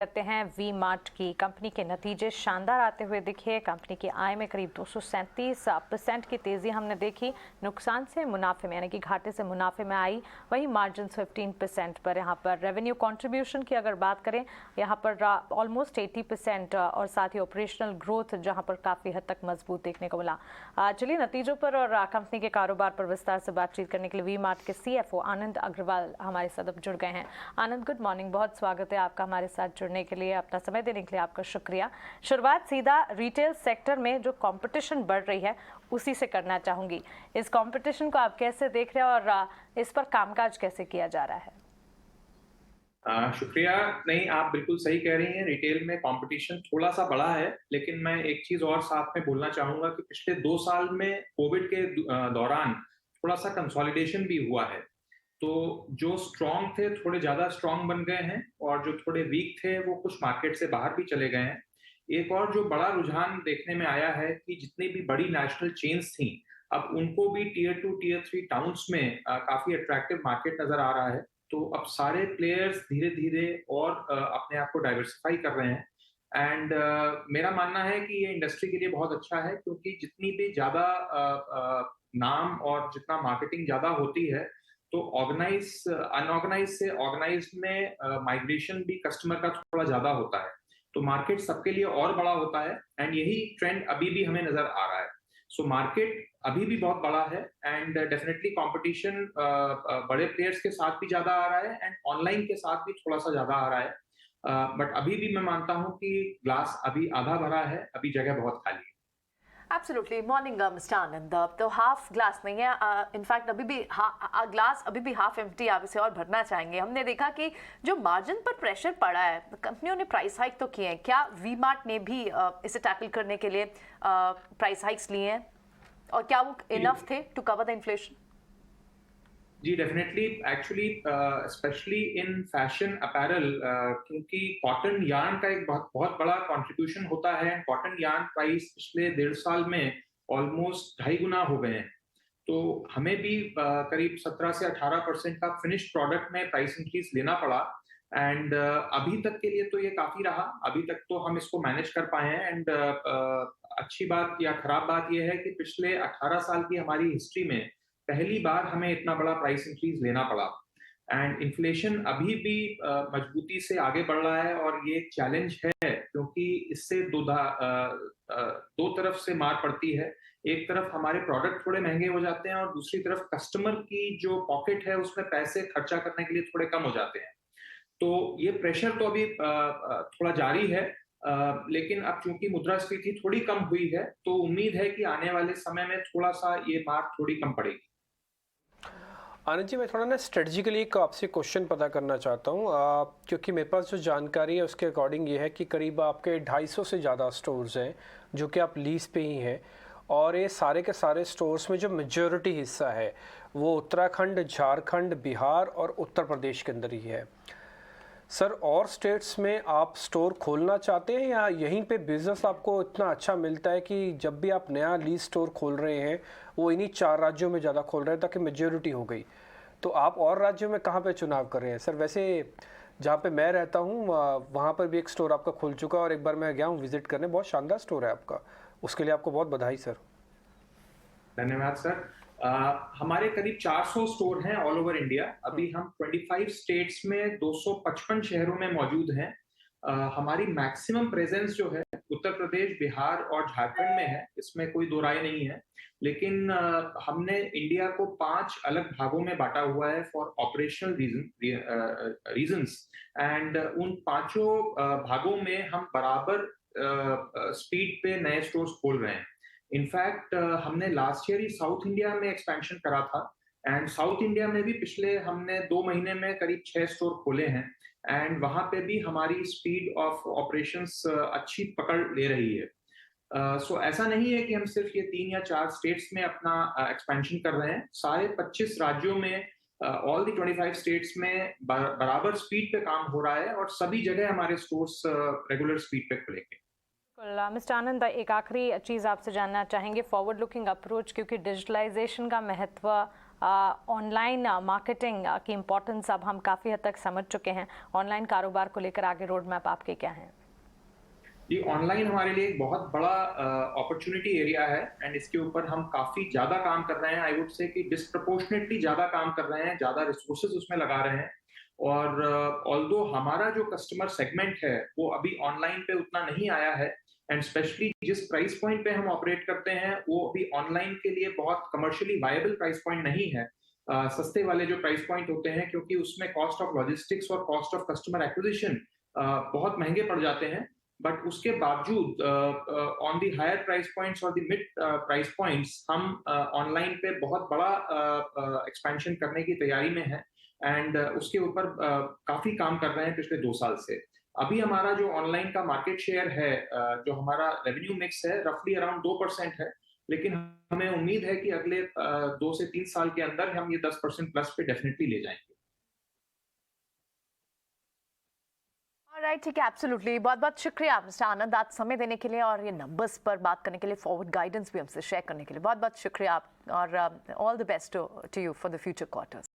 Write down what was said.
करते हैं we mart की। कंपनी के नतीजे शानदार आते हुए दिखे। कंपनी की आय में करीब 237% की तेजी हमने देखी। नुकसान से मुनाफे में यानी कि घाटे से मुनाफे में आई। वहीं मार्जिन 15% पर। यहाँ पर रेवेन्यू कंट्रीब्यूशन की अगर बात करें, यहाँ पर ऑलमोस्ट 80% और साथ ही ऑपरेशनल ग्रोथ जहाँ पर काफ़ी हद तक मजबूत देखने को मिला। चलिए नतीजों पर और कंपनी के कारोबार पर विस्तार से बातचीत करने के लिए वी मार्ट के CFO आनंद अग्रवाल हमारे साथ अब जुड़ गए हैं। आनंद, गुड मॉर्निंग, बहुत स्वागत है आपका हमारे साथ जुड़ने के लिए, अपना समय देने के लिए आपका शुक्रिया। शुरुआत सीधा रिटेल सेक्टर में जो कंपटीशन बढ़ रही है उसी से करना चाहूंगी। इस कंपटीशन को आप कैसे देख रहे हैं और इस पर कामकाज कैसे किया जा रहा है? शुक्रिया। नहीं, आप बिल्कुल सही कह रही हैं। रिटेल में कंपटीशन थोड़ा सा बढ़ा है, लेकिन मैं एक चीज और साथ में बोलना चाहूंगा कि पिछले 2 साल में कोविड के दौरान थोड़ा सा कंसोलिडेशन भी हुआ है। तो जो स्ट्रांग थे थोड़े ज्यादा स्ट्रांग बन गए हैं, और जो थोड़े वीक थे वो कुछ मार्केट से बाहर भी चले गए हैं। एक और जो बड़ा रुझान देखने में आया है कि जितनी भी बड़ी नेशनल चेन्स थी, अब उनको भी टीयर 2 टीयर 3 टाउन्स में काफी अट्रैक्टिव मार्केट नजर आ रहा है। तो अब सारे प्लेयर्स धीरे धीरे और अपने आप को डाइवर्सिफाई कर रहे हैं। एंड मेरा मानना है कि ये इंडस्ट्री के लिए बहुत अच्छा है, क्योंकि जितनी भी ज्यादा नाम और जितना मार्केटिंग ज्यादा होती है, तो ऑर्गेनाइज अनऑर्गेनाइज से ऑर्गेनाइज में माइग्रेशन भी कस्टमर का थोड़ा ज्यादा होता है। तो मार्केट सबके लिए और बड़ा होता है, एंड यही ट्रेंड अभी भी हमें नजर आ रहा है। सो मार्केट अभी भी बहुत बड़ा है, एंड डेफिनेटली कंपटीशन बड़े प्लेयर्स के साथ भी ज्यादा आ रहा है, एंड ऑनलाइन के साथ भी थोड़ा सा ज्यादा आ रहा है। बट अभी भी मैं मानता हूँ कि ग्लास अभी आधा भरा है, अभी जगह बहुत खाली है। एब्सोल्युटली। मॉर्निंग मिस्टर आनंद। तो हाफ ग्लास नहीं है, इनफैक्ट अभी भी ग्लास अभी भी हाफ एम्प्टी, आप इसे और भरना चाहेंगे। हमने देखा कि जो मार्जिन पर प्रेशर पड़ा है, कंपनियों ने प्राइस हाइक तो किए हैं, क्या वी मार्ट ने भी इसे टैकल करने के लिए प्राइस हाइक्स लिए हैं, और क्या वो इनफ थे टू कवर द इन्फ्लेशन? जी, definitely. Actually specially in fashion apparel, क्योंकि कॉटन यार्न का एक बहुत बहुत बड़ा कंट्रीब्यूशन होता है। कॉटन यार्न प्राइस पिछले 1.5 साल में ऑलमोस्ट 2.5 गुना हो गए हैं। तो हमें भी करीब 17 से 18% का फिनिश्ड प्रोडक्ट में प्राइस इंक्रीज लेना पड़ा। एंड अभी तक के लिए तो ये काफी रहा। अभी तक तो हम इसको मैनेज कर पाए हैं। एंड अच्छी बात या खराब बात ये है कि पिछले 18 साल की हमारी हिस्ट्री में पहली बार हमें इतना बड़ा प्राइस इंक्रीज लेना पड़ा। एंड इन्फ्लेशन अभी भी मजबूती से आगे बढ़ रहा है, और ये एक चैलेंज है, क्योंकि इससे दो तरफ से मार पड़ती है। एक तरफ हमारे प्रोडक्ट थोड़े महंगे हो जाते हैं, और दूसरी तरफ कस्टमर की जो पॉकेट है उसमें पैसे खर्चा करने के लिए थोड़े कम हो जाते हैं। तो ये प्रेशर तो अभी थोड़ा जारी है। लेकिन अब चूंकि मुद्रास्फीति थोड़ी कम हुई है, तो उम्मीद है कि आने वाले समय में थोड़ा सा ये मार थोड़ी कम पड़ेगी। आनंद जी, मैं थोड़ा ना स्ट्रेटजिकली एक आपसे क्वेश्चन पता करना चाहता हूँ, क्योंकि मेरे पास जो जानकारी है उसके अकॉर्डिंग ये है कि करीब आपके 250 से ज़्यादा स्टोर्स हैं जो कि आप लीज पे ही हैं, और ये सारे के सारे स्टोर्स में जो मेजॉरिटी हिस्सा है वो उत्तराखंड, झारखंड, बिहार और उत्तर प्रदेश के अंदर ही है। सर, और स्टेट्स में आप स्टोर खोलना चाहते हैं, या यहीं पे बिजनेस आपको इतना अच्छा मिलता है कि जब भी आप नया लीज स्टोर खोल रहे हैं वो इन्हीं 4 राज्यों में ज़्यादा खोल रहे हैं ताकि मेजॉरिटी हो गई? तो आप और राज्यों में कहाँ पे चुनाव कर रहे हैं? सर, वैसे जहाँ पे मैं रहता हूँ वहाँ पर भी एक स्टोर आपका खुल चुका है, और एक बार मैं गया हूँ विजिट करने, बहुत शानदार स्टोर है आपका। उसके लिए आपको बहुत बधाई सर। धन्यवाद सर। हमारे करीब 400 स्टोर हैं ऑल ओवर इंडिया। अभी हम 25 स्टेट्स में 255 शहरों में मौजूद हैं। हमारी मैक्सिमम प्रेजेंस जो है उत्तर प्रदेश, बिहार और झारखंड में है, इसमें कोई दो राय नहीं है। लेकिन हमने इंडिया को 5 अलग भागों में बांटा हुआ है फॉर ऑपरेशनल रीजंस। एंड उन पांचों भागों में हम बराबर स्पीड पे नए स्टोर्स खोल रहे हैं। इनफैक्ट हमने लास्ट ईयर ही साउथ इंडिया में एक्सपेंशन करा था, एंड साउथ इंडिया में भी पिछले हमने 2 महीने में करीब 6 स्टोर खोले हैं। एंड वहां पे भी हमारी स्पीड ऑफ ऑपरेशंस अच्छी पकड़ ले रही है। सो ऐसा नहीं है कि हम सिर्फ ये 3 या 4 स्टेट्स में अपना एक्सपेंशन कर रहे हैं। सारे 25 राज्यों में, ऑल दी 25 स्टेट्स में बराबर स्पीड पे काम हो रहा है, और सभी जगह हमारे स्टोर्स रेगुलर स्पीड पे खुलेंगे। मिस्टर आनंद, एक आखिरी चीज़ आपसे जानना चाहेंगे, फॉरवर्ड लुकिंग अप्रोच, क्योंकि डिजिटलाइजेशन का महत्व ऑनलाइन मार्केटिंग की इम्पोर्टेंस अब हम काफ़ी हद तक समझ चुके हैं, ऑनलाइन कारोबार को लेकर आगे रोड मैप आपके क्या हैं? ये ऑनलाइन हमारे लिए एक बहुत बड़ा अपॉर्चुनिटी एरिया है एंड इसके ऊपर हम काफी ज्यादा काम कर रहे हैं। आई वुड से कि डिस्प्रपोर्शनेटली ज्यादा काम कर रहे हैं, ज्यादा रिसोर्सेज उसमें लगा रहे हैं। और ऑल्दो हमारा जो कस्टमर सेगमेंट है वो अभी ऑनलाइन पे उतना नहीं आया है एंड स्पेशली जिस प्राइस पॉइंट पे हम ऑपरेट करते हैं वो अभी ऑनलाइन के लिए बहुत कमर्शियली वायबल प्राइस पॉइंट नहीं है। सस्ते वाले जो प्राइस पॉइंट होते हैं, क्योंकि उसमें कॉस्ट ऑफ लॉजिस्टिक्स और कॉस्ट ऑफ कस्टमर एक्विजिशन बहुत महंगे पड़ जाते हैं। बट उसके बावजूद on the higher price points और दी मिड प्राइस पॉइंट्स हम ऑनलाइन पे बहुत बड़ा एक्सपेंशन करने की तैयारी में है एंड उसके ऊपर काफी काम कर रहे हैं पिछले 2 साल से। अभी हमारा जो ऑनलाइन का मार्केट शेयर है, जो हमारा रेवेन्यू मिक्स है, रफली अराउंड 2% है, लेकिन हमें उम्मीद है कि अगले 2 से 3 साल के अंदर हम ये 10% प्लस पे डेफिनेटली ले जाएंगे। राइट, ठीक है, एब्सोल्युटली। बहुत बहुत शुक्रिया मिस्टर आनंद आज समय देने के लिए और ये नंबर्स पर बात करने के लिए, फॉरवर्ड गाइडेंस भी हमसे शेयर करने के लिए बहुत बहुत शुक्रिया आप, और all the best to you for the future quarters.